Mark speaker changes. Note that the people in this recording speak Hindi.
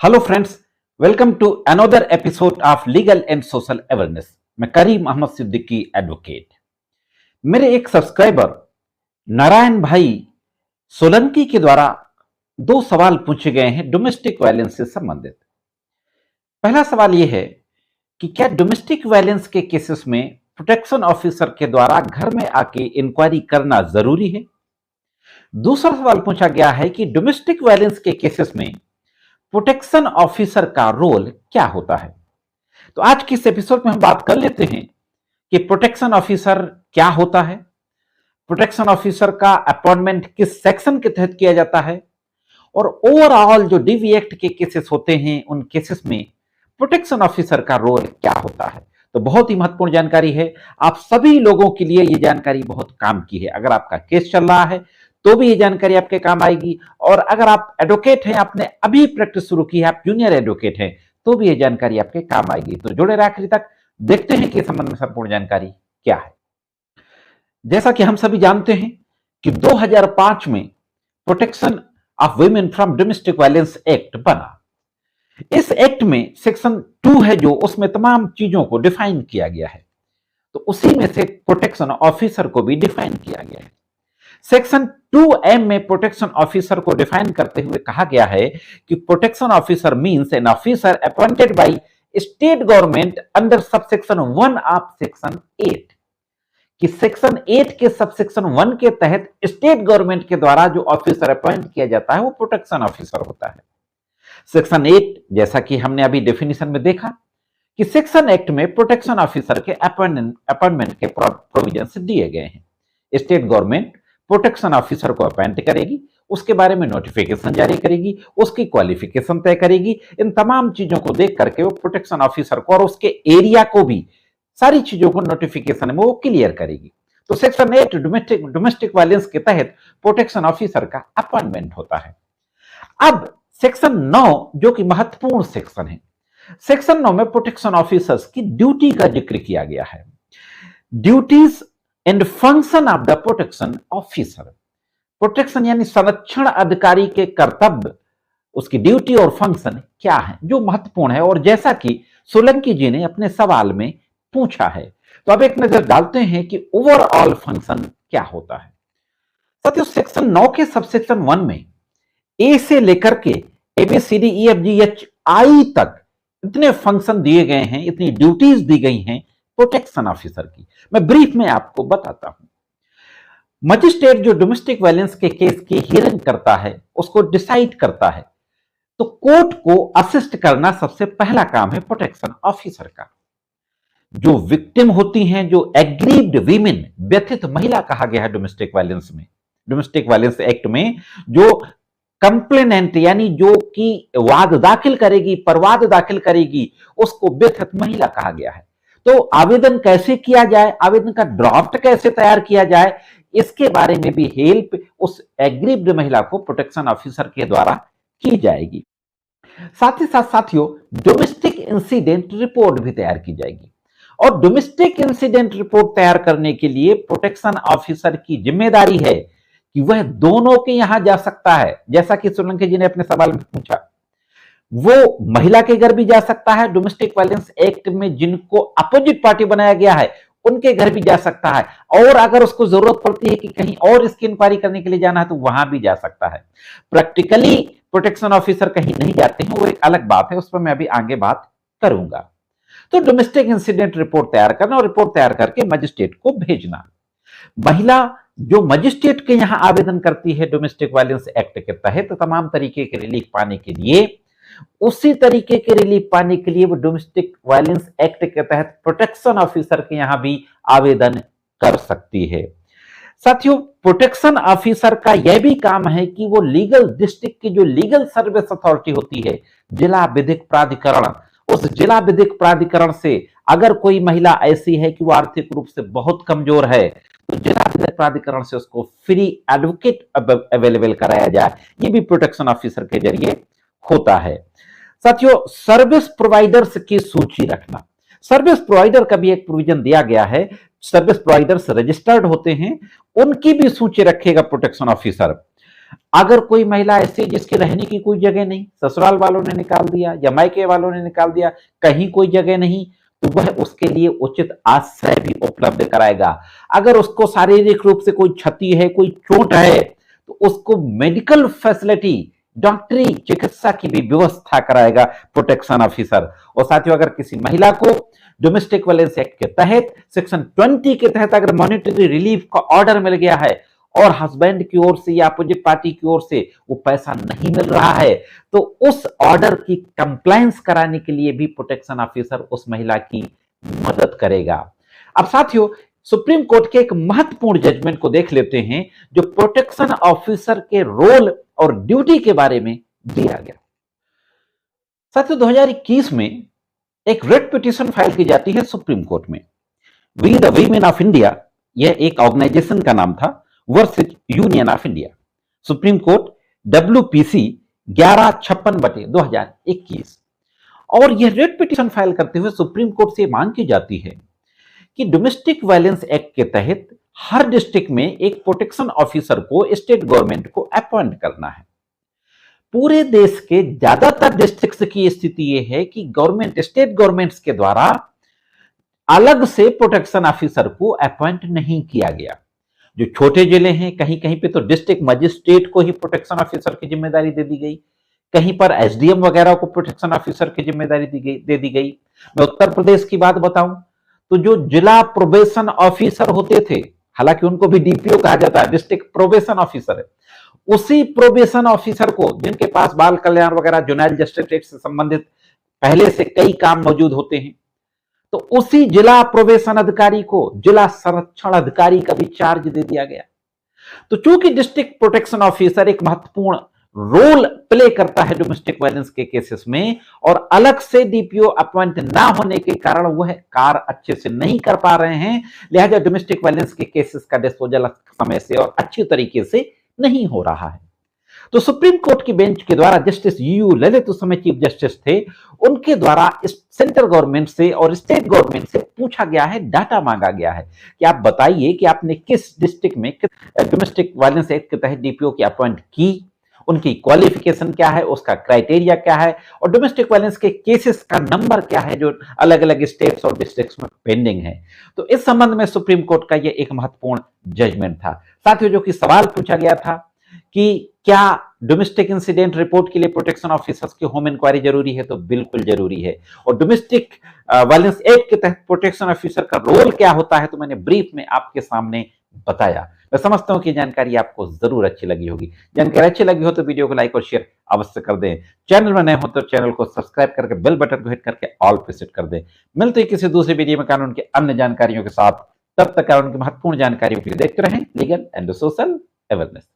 Speaker 1: Hello friends, welcome to another episode of legal and social awareness. मैं करीम अहमद सिद्दीकी एडवोकेट। मेरे एक सब्सक्राइबर नारायण भाई सोलंकी के द्वारा दो सवाल पूछे गए हैं डोमेस्टिक वायलेंस से संबंधित। पहला सवाल यह है कि क्या डोमेस्टिक वायलेंस के केसेस में प्रोटेक्शन ऑफिसर के द्वारा घर में आके इंक्वायरी करना जरूरी है। दूसरा सवाल पूछा गया है कि डोमेस्टिक वायलेंस के केसेस में प्रोटेक्शन ऑफिसर का रोल क्या होता है। तो आज के इस एपिसोड में हम बात कर लेते हैं कि प्रोटेक्शन ऑफिसर क्या होता है, प्रोटेक्शन ऑफिसर का अपॉइंटमेंट किस सेक्शन के तहत किया जाता है, और ओवरऑल जो डीवी एक्ट के केसेस होते हैं उन केसेस में प्रोटेक्शन ऑफिसर का रोल क्या होता है। तो बहुत ही महत्वपूर्ण जानकारी है, आप सभी लोगों के लिए यह जानकारी बहुत काम की है। अगर आपका केस चल रहा है तो भी ये जानकारी आपके काम आएगी, और अगर आप एडवोकेट हैं, आपने अभी प्रैक्टिस शुरू की है, आप जूनियर एडवोकेट हैं, तो भी ये जानकारी आपके काम आएगी। तो जुड़े रहे आखिरी तक, देखते हैं कि इस संबंध में संपूर्ण जानकारी क्या है। जैसा कि हम सभी जानते हैं कि 2005 में protection of women from domestic violence act बना। इस एक्ट में सेक्शन 2 है जो, उसमें तमाम चीजों को डिफाइन किया गया है, तो उसी में से प्रोटेक्शन ऑफिसर को भी डिफाइन किया गया है। सेक्शन 2M में प्रोटेक्शन ऑफिसर को डिफाइन करते हुए कहा गया है कि protection officer means an officer appointed by state government under subsection 1 of section 8, कि सेक्शन 8 के सबसेक्शन 1 के तहत स्टेट गवर्नमेंट के द्वारा जो ऑफिसर अपॉइंट किया जाता है वो प्रोटेक्शन ऑफिसर होता है। सेक्शन 8, जैसा कि हमने अभी डेफिनेशन में देखा कि सेक्शन एक्ट में प्रोटेक्शन ऑफिसर के अपॉइंटमेंट के प्रोविजंस दिए गए हैं। स्टेट गवर्नमेंट प्रोटेक्शन ऑफिसर को अपॉइंट करेगी, उसके बारे में नोटिफिकेशन जारी करेगी, उसकी क्वालिफिकेशन तय करेगी। इन तमाम चीजों को देख करके वो प्रोटेक्शन ऑफिसर को और उसके एरिया को भी, सारी चीजों को नोटिफिकेशन में वो क्लियर करेगी। तो सेक्शन 8 डोमेस्टिक वायलेंस के तहत प्रोटेक्शन ऑफिसर का अपॉइंटमेंट होता है। अब सेक्शन 9 जो कि महत्वपूर्ण सेक्शन है, सेक्शन 9 में प्रोटेक्शन ऑफिसर्स की ड्यूटी का जिक्र किया गया है। Duties and function of the protection officer, protection यानी संरक्षण अधिकारी के कर्तव्य, उसकी ड्यूटी और फंक्शन क्या है जो महत्वपूर्ण है, और जैसा कि सोलंकी जी ने अपने सवाल में पूछा है। तो अब एक नजर डालते हैं कि ओवरऑल फंक्शन क्या होता है। साथियों, सेक्शन 9 के सबसेक्शन 1 में ए से लेकर के ABCDEFGHI तक इतने फंक्शन दिए गए हैं, इतनी ड्यूटीज दी गई हैं प्रोटेक्शन ऑफिसर की। मैं ब्रीफ में आपको बताता हूं। मजिस्ट्रेट जो डोमेस्टिक वायलेंस के केस की हियरिंग करता है, उसको डिसाइड करता है, तो कोर्ट को असिस्ट करना सबसे पहला काम है प्रोटेक्शन ऑफिसर का। जो विक्टिम होती हैं, जो एग्रीव्ड वीमेन, व्यथित महिला कहा गया है डोमेस्टिक वायलेंस में, डोमेस्टिक वायलेंस एक्ट में, जो कंप्लेनेंट यानी जो कि वाद दाखिल करेगी, परवाद दाखिल करेगी, उसको व्यथित महिला कहा गया है। तो आवेदन कैसे किया जाए, आवेदन का ड्राफ्ट कैसे तैयार किया जाए, इसके बारे में भी हेल्प उस एग्रीव्ड महिला को प्रोटेक्शन ऑफिसर के द्वारा की जाएगी। साथ ही साथ साथियों, डोमेस्टिक इंसिडेंट रिपोर्ट भी तैयार की जाएगी, और डोमेस्टिक इंसिडेंट रिपोर्ट तैयार करने के लिए प्रोटेक्शन ऑफिसर की जिम्मेदारी है कि वह दोनों के यहां जा सकता है। जैसा कि सोलंकी जी ने अपने सवाल में पूछा, वो महिला के घर भी जा सकता है, डोमेस्टिक वायलेंस एक्ट में जिनको अपोजिट पार्टी बनाया गया है उनके घर भी जा सकता है, और अगर उसको जरूरत पड़ती है कि कहीं और इसकी इंक्वायरी करने के लिए जाना है तो वहां भी जा सकता है। प्रैक्टिकली प्रोटेक्शन ऑफिसर कहीं नहीं जाते हैं, वो एक अलग बात है, उस पर मैं अभी आगे बात करूंगा। तो डोमेस्टिक इंसिडेंट रिपोर्ट तैयार करना और रिपोर्ट तैयार करके मजिस्ट्रेट को भेजना। महिला जो मजिस्ट्रेट के यहां आवेदन करती है डोमेस्टिक वायलेंस एक्ट के तहत, तो तमाम तरीके के रिलीफ पाने के लिए, उसी तरीके के रिलीफ पाने के लिए वो डोमेस्टिक वायलेंस एक्ट के तहत प्रोटेक्शन ऑफिसर के यहां भी आवेदन कर सकती है। साथियों, प्रोटेक्शन ऑफिसर का यह भी काम है कि वो लीगल डिस्ट्रिक्ट की जो लीगल सर्विस अथॉरिटी होती है, जिला विधिक प्राधिकरण, उस जिला विधिक प्राधिकरण से अगर कोई महिला ऐसी है कि वो आर्थिक रूप से बहुत कमजोर है, तो जिला विधिक प्राधिकरण से उसको फ्री एडवोकेट अवेलेबल कराया जाए, ये भी प्रोटेक्शन ऑफिसर के जरिए होता है। साथियों, सर्विस प्रोवाइडर्स की सूची रखना, सर्विस प्रोवाइडर का भी एक प्रोविजन दिया गया है। सर्विस प्रोवाइडर्स रजिस्टर्ड होते हैं, उनकी भी सूची रखेगा प्रोटेक्शन ऑफिसर। अगर कोई महिला ऐसी जिसके रहने की कोई जगह नहीं, ससुराल वालों ने निकाल दिया या मायके वालों ने निकाल दिया, कहीं कोई जगह नहीं, तो वह उसके लिए उचित आश्रय भी उपलब्ध कराएगा। अगर उसको शारीरिक रूप से कोई क्षति है, कोई चोट है, तो उसको मेडिकल फैसिलिटी, डॉक्टरी चिकित्सा की भी व्यवस्था कराएगा प्रोटेक्शन ऑफिसर। और साथियों, अगर किसी महिला को डोमेस्टिक वायलेंस एक्ट के तहत सेक्शन 20 के तहत अगर मॉनेटरी रिलीफ का ऑर्डर मिल गया है और हस्बैंड की ओर से या अपोजिट पार्टी की ओर से वो पैसा नहीं मिल रहा है, तो उस ऑर्डर की कंप्लायंस कराने के लिए भी प्रोटेक्शन ऑफिसर उस महिला की मदद करेगा। अब साथियों, सुप्रीम कोर्ट के एक महत्वपूर्ण जजमेंट को देख लेते हैं जो प्रोटेक्शन ऑफिसर के रोल और ड्यूटी के बारे में दिया गया। साथियों, 2021 में एक रेट पिटीशन फाइल की जाती है सुप्रीम कोर्ट में। We the women of India, यह एक ऑर्गेनाइजेशन का नाम था, versus union of India. Supreme court WPC 1156/2021। और यह रेट पिटीशन फाइल करते हुए सुप्रीम कोर्ट से मांग की जाती है कि डोमेस्टिक वायलेंस एक्ट के तहत हर डिस्ट्रिक्ट में एक प्रोटेक्शन ऑफिसर को स्टेट गवर्नमेंट को अपॉइंट करना है। पूरे देश के ज्यादातर डिस्ट्रिक्ट्स की स्थिति यह है कि गवर्नमेंट, स्टेट गवर्नमेंट्स के द्वारा अलग से प्रोटेक्शन ऑफिसर को अपॉइंट नहीं किया गया। जो छोटे जिले हैं, कहीं कहीं पे तो डिस्ट्रिक्ट मजिस्ट्रेट को ही प्रोटेक्शन ऑफिसर की जिम्मेदारी दे दी गई, कहीं पर SDM वगैरह को प्रोटेक्शन ऑफिसर की जिम्मेदारी दे दी गई। मैं उत्तर प्रदेश की बात बताऊं तो जो जिला प्रोबेशन ऑफिसर होते थे, हालांकि उनको भी DPO कहा जाता है, डिस्ट्रिक्ट प्रोबेशन ऑफिसर है, उसी प्रोबेशन ऑफिसर को, जिनके पास बाल कल्याण वगैरह जुवेनाइल जस्टिस एक्ट से संबंधित पहले से कई काम मौजूद होते हैं, तो उसी जिला प्रोबेशन अधिकारी को जिला संरक्षण अधिकारी का भी चार्ज दे दिया गया। तो चूंकि डिस्ट्रिक्ट प्रोटेक्शन ऑफिसर एक महत्वपूर्ण रोल प्ले करता है डोमेस्टिक वायलेंस के केसेस में, और अलग से DPO अपॉइंट ना होने के कारण वह कार्य अच्छे से नहीं कर पा रहे हैं, लिहाजा डोमेस्टिक वायलेंस के केसेस का डिस्पोजल समय से और अच्छी तरीके से नहीं हो रहा है। तो सुप्रीम कोर्ट की बेंच के द्वारा जस्टिस UU ललित उस समय चीफ जस्टिस थे, उनके द्वारा सेंट्रल गवर्नमेंट से और स्टेट गवर्नमेंट से पूछा गया है, डाटा मांगा गया है कि आप बताइए कि आपने किस डिस्ट्रिक्ट में डोमेस्टिक वायलेंस एक्ट के तहत DPO की अपॉइंट की, उनकी क्वालिफिकेशन क्या है, उसका क्राइटेरिया क्या है, और डोमेस्टिक वायलेंस के केसेस का नंबर क्या है जो अलग अलग स्टेट्स और डिस्ट्रिक्ट्स में पेंडिंग है। तो इस संबंध में सुप्रीम कोर्ट का यह एक महत्वपूर्ण जजमेंट था। साथियों, जो कि सवाल पूछा गया था कि क्या डोमेस्टिक इंसिडेंट रिपोर्ट के लिए प्रोटेक्शन ऑफिसर्स की होम इंक्वायरी जरूरी है, तो बिल्कुल जरूरी है। और डोमेस्टिक वायलेंस एक्ट के तहत प्रोटेक्शन ऑफिसर का रोल क्या होता है, तो मैंने ब्रीफ में आपके सामने बताया। मैं समझता हूं कि जानकारी आपको जरूर अच्छी लगी होगी। जानकारी अच्छी लगी हो तो वीडियो को लाइक और शेयर अवश्य कर दें। चैनल में नए हो तो चैनल को सब्सक्राइब करके बेल बटन को हिट करके ऑल पे सेट कर दें। मिलते हैं किसी दूसरी वीडियो में कानून की अन्य जानकारियों के साथ। तब तक कानून की महत्वपूर्ण जानकारियों के लिए देखते रहें लीगल एंड सोशल अवेयरनेस।